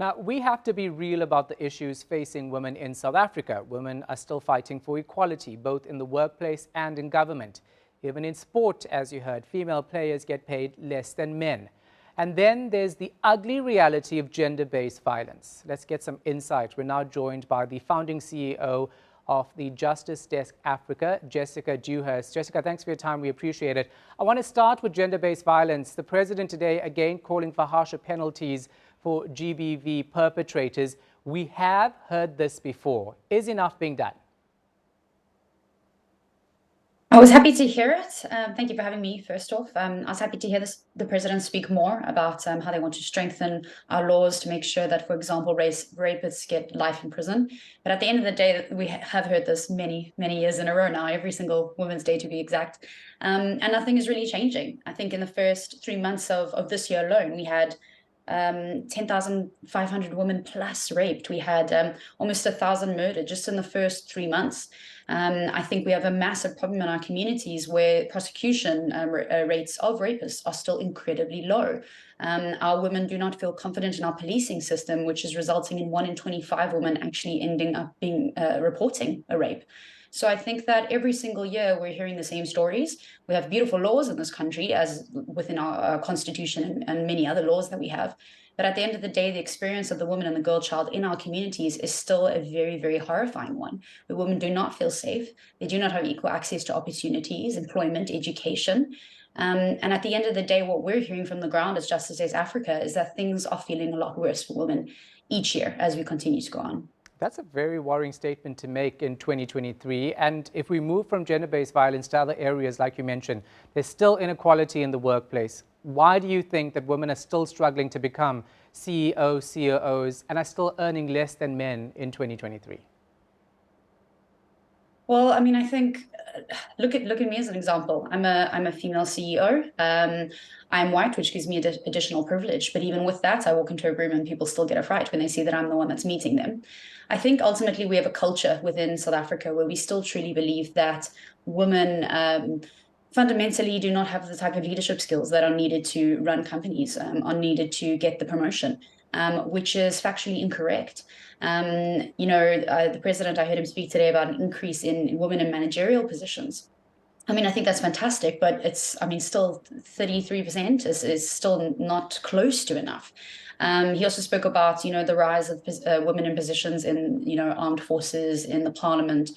Now, we have to be real about the issues facing women in South Africa. Women are still fighting for equality, both in the workplace and in government. Even in sport, as you heard, female players get paid less than men. And then there's the ugly reality of gender-based violence. Let's get some insight. We're now joined by the founding CEO of the Justice Desk Africa, Jessica Dewhurst. Jessica, thanks for your time. We appreciate it. I want to start with gender-based violence. The president today again calling for harsher penalties for GBV perpetrators. We have heard this before. Is enough being done? I was happy to hear it. Thank you for having me, first off. I was happy to hear the president speak more about how they want to strengthen our laws to make sure that, for example, rapists get life in prison. But at the end of the day, we have heard this many, many years in a row now, every single Women's Day to be exact. And nothing is really changing. I think in the first 3 months of this year alone, we had 10,500 women plus raped. We had almost 1,000 murdered just in the first 3 months. I think we have a massive problem in our communities where prosecution rates of rapists are still incredibly low. Our women do not feel confident in our policing system, which is resulting in 1 in 25 women actually ending up being reporting a rape. So I think that every single year we're hearing the same stories. We have beautiful laws in this country, as within our constitution and many other laws that we have. But at the end of the day, the experience of the woman and the girl child in our communities is still a very, very horrifying one. The women do not feel safe. They do not have equal access to opportunities, employment, education. And at the end of the day, what we're hearing from the ground as Justice Days Africa is that things are feeling a lot worse for women each year as we continue to go on. That's a very worrying statement to make in 2023. And if we move from gender-based violence to other areas, like you mentioned, there's still inequality in the workplace. Why do you think that women are still struggling to become CEOs, COOs, and are still earning less than men in 2023? Well, I mean, I think look at me as an example. I'm a female CEO. I'm white, which gives me additional privilege. But even with that, I walk into a room and people still get a fright when they see that I'm the one that's meeting them. I think ultimately we have a culture within South Africa where we still truly believe that women fundamentally do not have the type of leadership skills that are needed to run companies, are needed to get the promotion, which is factually incorrect. The president, I heard him speak today about an increase in women in managerial positions. I mean, I think that's fantastic, but still 33% is still not close to enough. He also spoke about, the rise of women in positions in, armed forces, in the parliament.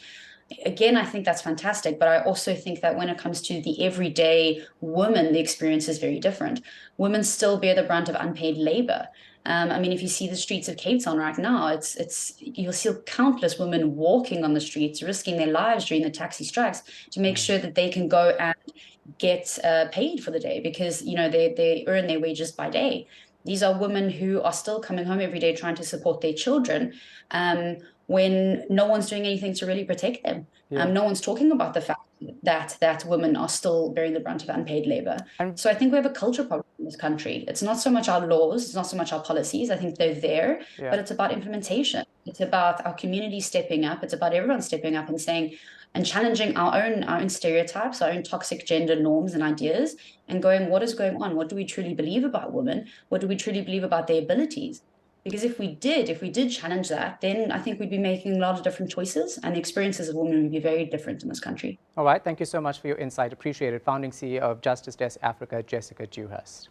Again, I think that's fantastic, but I also think that when it comes to the everyday woman, the experience is very different. Women still bear the brunt of unpaid labor. If you see the streets of Cape Town right now, you'll see countless women walking on the streets, risking their lives during the taxi strikes to make sure that they can go and get paid for the day because, they earn their wages by day. These are women who are still coming home every day trying to support their children when no one's doing anything to really protect them. Yeah. No one's talking about the fact that women are still bearing the brunt of unpaid labor. So I think we have a culture problem in this country. It's not so much our laws, it's not so much our policies. I think they're there, but it's about implementation. It's about our community stepping up. It's about everyone stepping up and saying and challenging our own stereotypes, our own toxic gender norms and ideas, and going, what is going on? What do we truly believe about women? What do we truly believe about their abilities? Because if we did challenge that, then I think we'd be making a lot of different choices and the experiences of women would be very different in this country. All right. Thank you so much for your insight. Appreciate it. Founding CEO of Justice Desk Africa, Jessica Dewhurst.